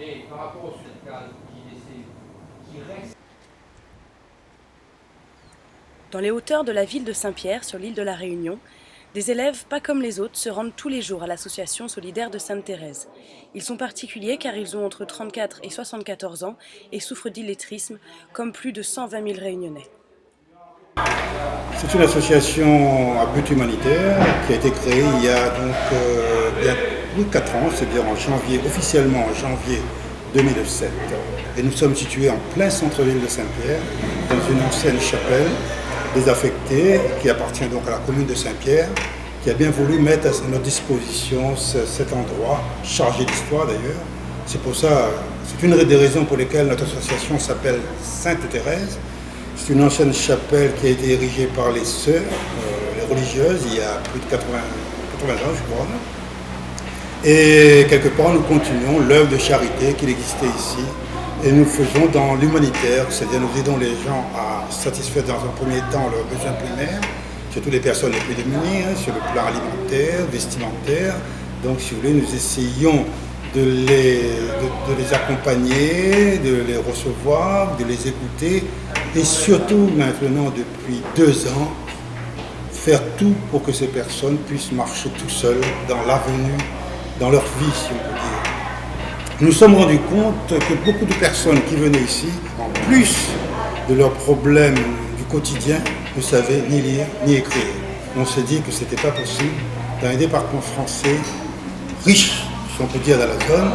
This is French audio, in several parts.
Et par rapport au syndical qui reste. Dans les hauteurs de la ville de Saint-Pierre, sur l'île de la Réunion, des élèves pas comme les autres se rendent tous les jours à l'association solidaire de Sainte-Thérèse. Ils sont particuliers car ils ont entre 34 et 74 ans et souffrent d'illettrisme, comme plus de 120 000 Réunionnais. C'est une association à but humanitaire qui a été créée il y a donc bien plus de 4 ans, c'est-à-dire officiellement en janvier 2007. Et nous sommes situés en plein centre-ville de Saint-Pierre, dans une ancienne chapelle désaffectée qui appartient donc à la commune de Saint-Pierre, qui a bien voulu mettre à notre disposition cet endroit, chargé d'histoire d'ailleurs. C'est pour ça, c'est une des raisons pour lesquelles notre association s'appelle Sainte-Thérèse. C'est une ancienne chapelle qui a été érigée par les sœurs, les religieuses, il y a plus de 80 ans, je crois. Et quelque part, nous continuons l'œuvre de charité qu'il existait ici. Et nous faisons dans l'humanitaire, c'est-à-dire nous aidons les gens à satisfaire dans un premier temps leurs besoins primaires, surtout les personnes les plus démunies, sur le plan alimentaire, vestimentaire. Donc, si vous voulez, nous essayons de les accompagner, de les recevoir, de les écouter et surtout maintenant depuis 2 ans, faire tout pour que ces personnes puissent marcher tout seules dans l'avenue, dans leur vie si on peut dire. Nous nous sommes rendus compte que beaucoup de personnes qui venaient ici, en plus de leurs problèmes du quotidien, ne savaient ni lire ni écrire. On s'est dit que ce n'était pas possible dans un département français riche, si on peut dire, dans la zone,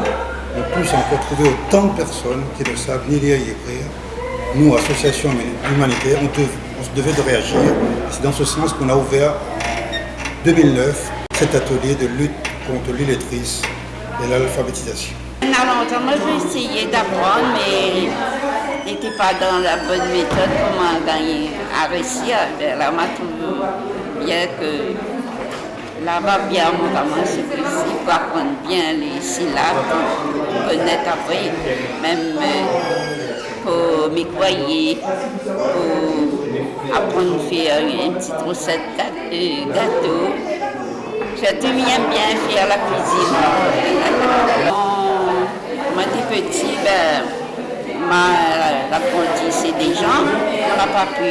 on puisse encore trouver autant de personnes qui ne savent ni lire ni écrire. Nous, association humanitaire, on se devait de réagir. C'est dans ce sens qu'on a ouvert en 2009 cet atelier de lutte contre l'illettrisme et l'alphabétisation. Longtemps, moi j'ai essayé d'apprendre, mais n'était pas dans la bonne méthode pour m'en gagner à réussir. Alors, moi, tout bien que l'arabe bien notamment, c'est que il faut apprendre bien les syllabes pour connaître après, même pour m'y croyer, pour apprendre à faire une petite recette gâteau. J'ai tout bien faire la cuisine. Quand j'étais petit, l'apprenti c'est des gens. On n'a pas pu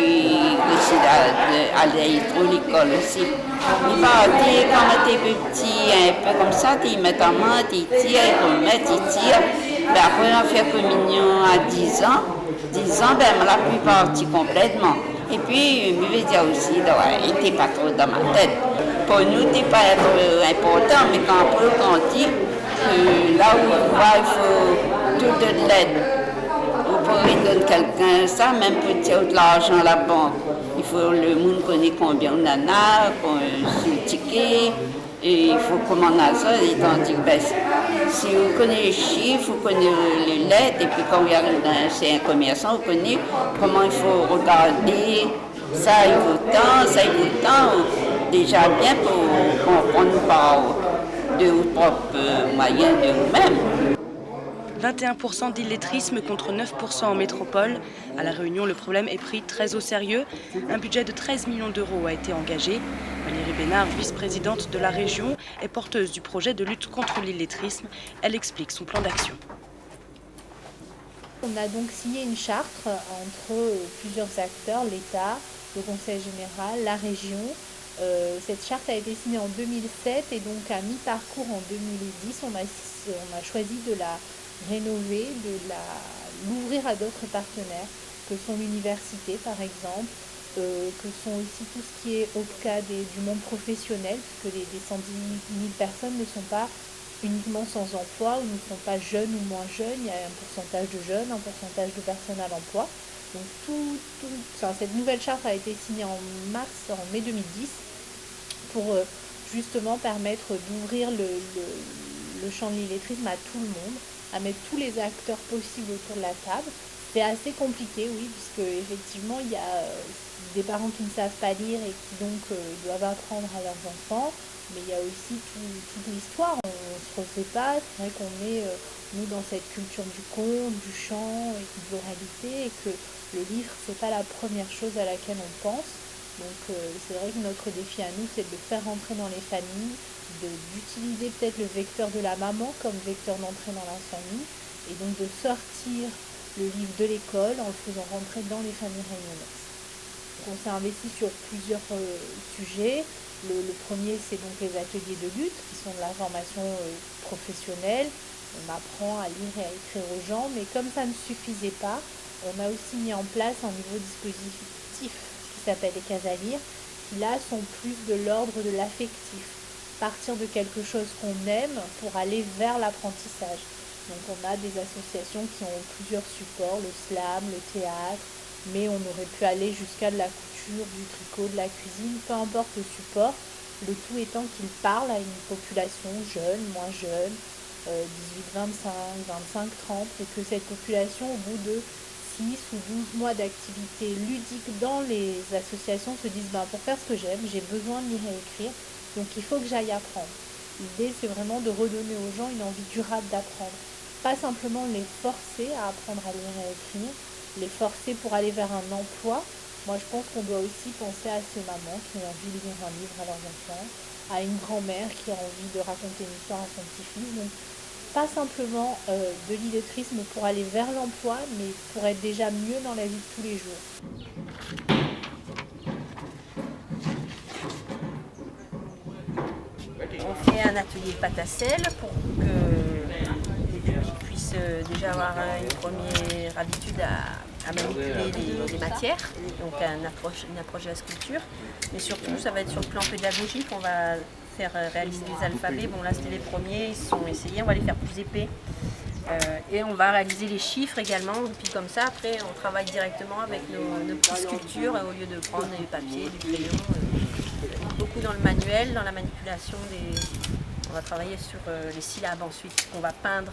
aller trop à l'école aussi. Il partait quand on était petit, un peu comme ça, ils mettent en main, ils tirent, ils remettent, ils tirent. Après on fait communion à 10 ans. 10 ans, on l'a pu partir complètement. Et puis, je veux dire aussi, il n'était pas trop dans ma tête. Pour nous, ce n'était pas important, mais quand on grandit, là où il va, il faut tout de l'aide. Vous pourrez donner quelqu'un ça, même pour tirer de l'argent à la banque. Il faut le monde connaît combien on en a, sur le ticket, et il faut comment on a ça. Et tandis que si vous connaissez les chiffres, vous connaissez les lettres, et puis quand vous arrivez c'est un commerçant, vous connaissez comment il faut regarder, ça il vaut tant, ça il vaut tant. Déjà bien pour comprendre par de vos propres moyens de vous-même. 21% d'illettrisme contre 9% en métropole. À La Réunion, le problème est pris très au sérieux. Un budget de 13 millions d'euros a été engagé. Valérie Bénard, vice-présidente de la région, est porteuse du projet de lutte contre l'illettrisme. Elle explique son plan d'action. On a donc signé une charte entre plusieurs acteurs, l'État, le Conseil général, la région. Cette charte a été signée en 2007 et donc à mi-parcours en 2010, on a choisi de la rénover, l'ouvrir à d'autres partenaires, que sont l'université par exemple, que sont aussi tout ce qui est au cas du monde professionnel, puisque des 110 000 personnes ne sont pas uniquement sans emploi ou ne sont pas jeunes ou moins jeunes, il y a un pourcentage de jeunes, un pourcentage de personnes à l'emploi. Donc cette nouvelle charte a été signée en mai 2010 pour justement permettre d'ouvrir le champ de l'illettrisme à tout le monde, à mettre tous les acteurs possibles autour de la table. C'est assez compliqué, oui, puisque effectivement il y a des parents qui ne savent pas lire et qui donc doivent apprendre à leurs enfants, mais il y a aussi toute l'histoire, on ne se refait pas, c'est vrai qu'on est nous dans cette culture du conte, du chant et de l'oralité, et que le livre c'est pas la première chose à laquelle on pense. Donc c'est vrai que notre défi à nous, c'est de le faire rentrer dans les familles, d'utiliser peut-être le vecteur de la maman comme vecteur d'entrée dans la famille, et donc de sortir le livre de l'école en le faisant rentrer dans les familles réunionnaises. Donc on s'est investi sur plusieurs sujets. Le premier, c'est donc les ateliers de lutte, qui sont de la formation professionnelle. On apprend à lire et à écrire aux gens, mais comme ça ne suffisait pas, on a aussi mis en place un nouveau dispositif qui s'appelle les cases à lire, qui là sont plus de l'ordre de l'affectif. Partir de quelque chose qu'on aime pour aller vers l'apprentissage. Donc on a des associations qui ont plusieurs supports, le slam, le théâtre, mais on aurait pu aller jusqu'à de la couture, du tricot, de la cuisine, peu importe le support, le tout étant qu'il parle à une population jeune, moins jeune, 18-25, 25-30, et que cette population, au bout de 6 ou 12 mois d'activité ludique dans les associations, se disent pour faire ce que j'aime, j'ai besoin de lire et écrire, donc il faut que j'aille apprendre. L'idée, c'est vraiment de redonner aux gens une envie durable d'apprendre. Pas simplement les forcer à apprendre à lire et à écrire, les forcer pour aller vers un emploi. Moi, je pense qu'on doit aussi penser à ces mamans qui ont envie de lire un livre à leurs enfants, à une grand-mère qui a envie de raconter une histoire à son petit-fils. Donc, pas simplement de l'illettrisme pour aller vers l'emploi, mais pour être déjà mieux dans la vie de tous les jours. On fait un atelier pâte à sel pour que les publics puissent déjà avoir une première habitude à manipuler les matières, donc une approche de la sculpture. Mais surtout, ça va être sur le plan pédagogique, on va faire réaliser des alphabets. Bon là c'était les premiers, ils se sont essayés, on va les faire plus épais. Et on va réaliser les chiffres également, et puis comme ça après on travaille directement avec nos petites sculptures au lieu de prendre des papiers, du crayon. Beaucoup dans le manuel, dans la manipulation on va travailler sur les syllabes ensuite qu'on va peindre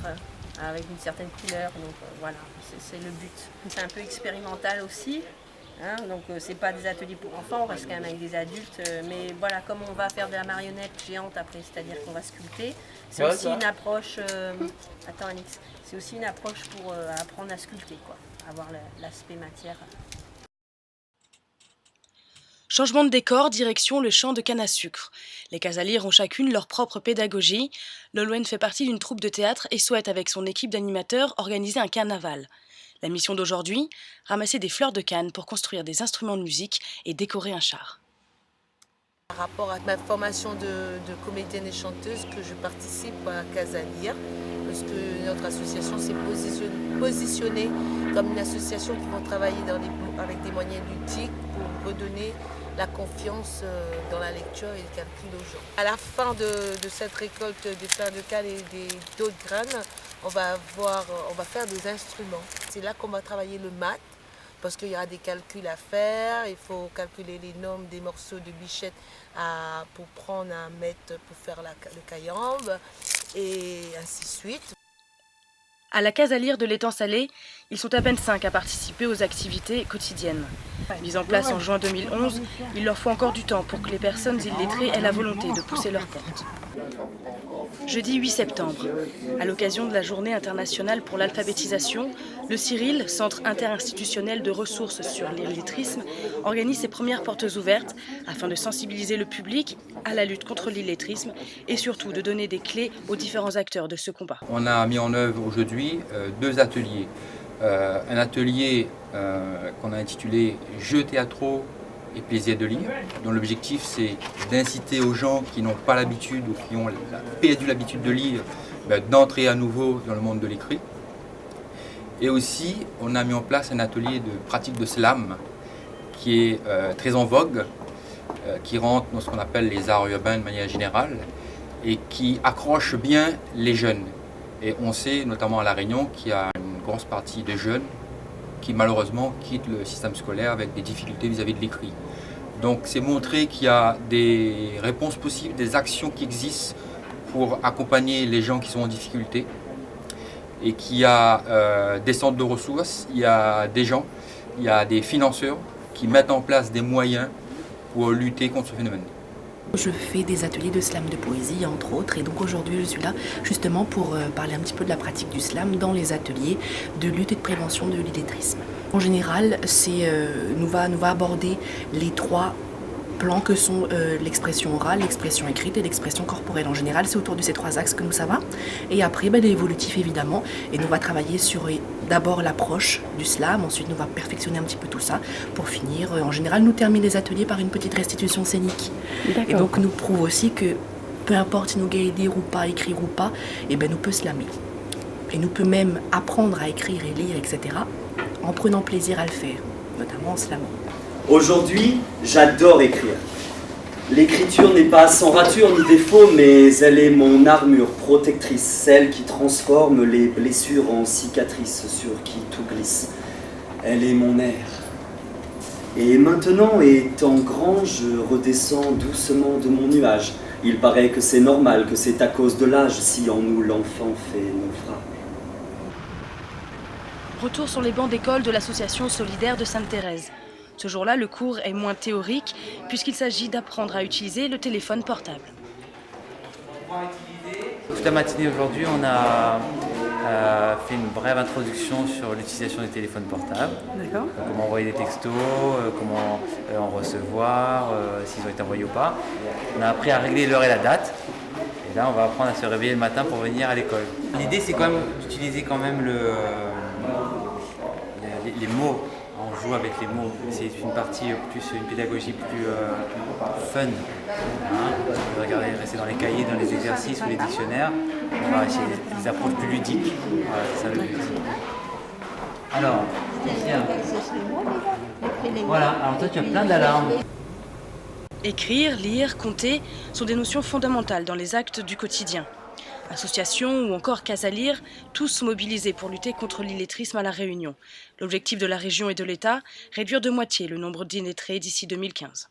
avec une certaine couleur, donc voilà, c'est le but. C'est un peu expérimental aussi. Hein, donc c'est pas des ateliers pour enfants, on reste quand même avec des adultes, mais voilà, comme on va faire de la marionnette géante après, c'est-à-dire qu'on va sculpter, c'est aussi une approche, attends Alix, c'est aussi une approche pour apprendre à sculpter, quoi, avoir l'aspect matière. Changement de décor, direction le champ de canne à sucre. Les cases à lire ont chacune leur propre pédagogie. Nolwenn fait partie d'une troupe de théâtre et souhaite, avec son équipe d'animateurs, organiser un carnaval. La mission d'aujourd'hui, ramasser des fleurs de canne pour construire des instruments de musique et décorer un char. Par rapport à ma formation de comédienne et chanteuse, que je participe à Cases à lire, parce que notre association s'est positionnée comme une association qui va travailler avec des moyens ludiques pour redonner la confiance dans la lecture et le calcul aux gens. À la fin de cette récolte des fleurs de canne et d'autres graines, on va faire des instruments. C'est là qu'on va travailler le maths, parce qu'il y aura des calculs à faire, il faut calculer les nombres des morceaux de bichette pour prendre un mètre pour faire le cayambe, et ainsi de suite. À la case à lire de l'étang salé, ils sont à peine 5 à participer aux activités quotidiennes. Mise en place en juin 2011, il leur faut encore du temps pour que les personnes illettrées aient la volonté de pousser leurs portes. Jeudi 8 septembre, à l'occasion de la Journée internationale pour l'alphabétisation, le CIRIL, Centre interinstitutionnel de ressources sur l'illettrisme, organise ses premières portes ouvertes afin de sensibiliser le public à la lutte contre l'illettrisme et surtout de donner des clés aux différents acteurs de ce combat. On a mis en œuvre aujourd'hui 2 ateliers. Un atelier qu'on a intitulé « Jeux théâtraux et plaisir de lire », dont l'objectif c'est d'inciter aux gens qui n'ont pas l'habitude ou qui ont perdu l'habitude de lire, d'entrer à nouveau dans le monde de l'écrit. Et aussi, on a mis en place un atelier de pratique de slam qui est très en vogue, qui rentre dans ce qu'on appelle les arts urbains de manière générale et qui accroche bien les jeunes. Et on sait, notamment à La Réunion, qu'il y a une grosse partie de jeunes qui malheureusement quittent le système scolaire avec des difficultés vis-à-vis de l'écrit. Donc c'est montrer qu'il y a des réponses possibles, des actions qui existent pour accompagner les gens qui sont en difficulté et qu'il y a des centres de ressources, il y a des gens, il y a des financeurs qui mettent en place des moyens pour lutter contre ce phénomène. Je fais des ateliers de slam de poésie, entre autres, et donc aujourd'hui je suis là justement pour parler un petit peu de la pratique du slam dans les ateliers de lutte et de prévention de l'illettrisme. En général, nous va aborder les 3 plans que sont l'expression orale, l'expression écrite et l'expression corporelle. En général, c'est autour de ces 3 axes que nous ça va. Et après, l'évolutif évidemment. Et nous va travailler sur d'abord l'approche du slam, ensuite nous va perfectionner un petit peu tout ça pour finir. En général, nous termine les ateliers par une petite restitution scénique. Et donc nous prouve aussi que peu importe si nous gagnons lire ou pas, écrire ou pas, nous peut slammer. Et nous peut même apprendre à écrire et lire, etc. en prenant plaisir à le faire, notamment en slamant. Aujourd'hui, j'adore écrire. L'écriture n'est pas sans rature ni défaut, mais elle est mon armure protectrice, celle qui transforme les blessures en cicatrices sur qui tout glisse. Elle est mon air. Et maintenant, étant grand, je redescends doucement de mon nuage. Il paraît que c'est normal, que c'est à cause de l'âge si en nous l'enfant fait naufrage. Retour sur les bancs d'école de l'association solidaire de Sainte-Thérèse. Ce jour-là, le cours est moins théorique puisqu'il s'agit d'apprendre à utiliser le téléphone portable. Toute la matinée aujourd'hui, on a fait une brève introduction sur l'utilisation des téléphones portables. D'accord. Comment envoyer des textos, comment en recevoir, s'ils ont été envoyés ou pas. On a appris à régler l'heure et la date. Et là, on va apprendre à se réveiller le matin pour venir à l'école. L'idée, c'est quand même d'utiliser quand même les mots. On joue avec les mots. C'est une partie plus, une pédagogie plus fun. Regardez, rester dans les cahiers, dans les exercices ou les dictionnaires. On va essayer des approches plus ludiques. Voilà, c'est ça le but. Alors, tiens. Voilà, alors toi tu as plein d'alarmes. Écrire, lire, compter sont des notions fondamentales dans les actes du quotidien. Associations ou encore Casa Lire, tous mobilisés pour lutter contre l'illettrisme à La Réunion. L'objectif de la région et de l'État, réduire de moitié le nombre d'illettrés d'ici 2015.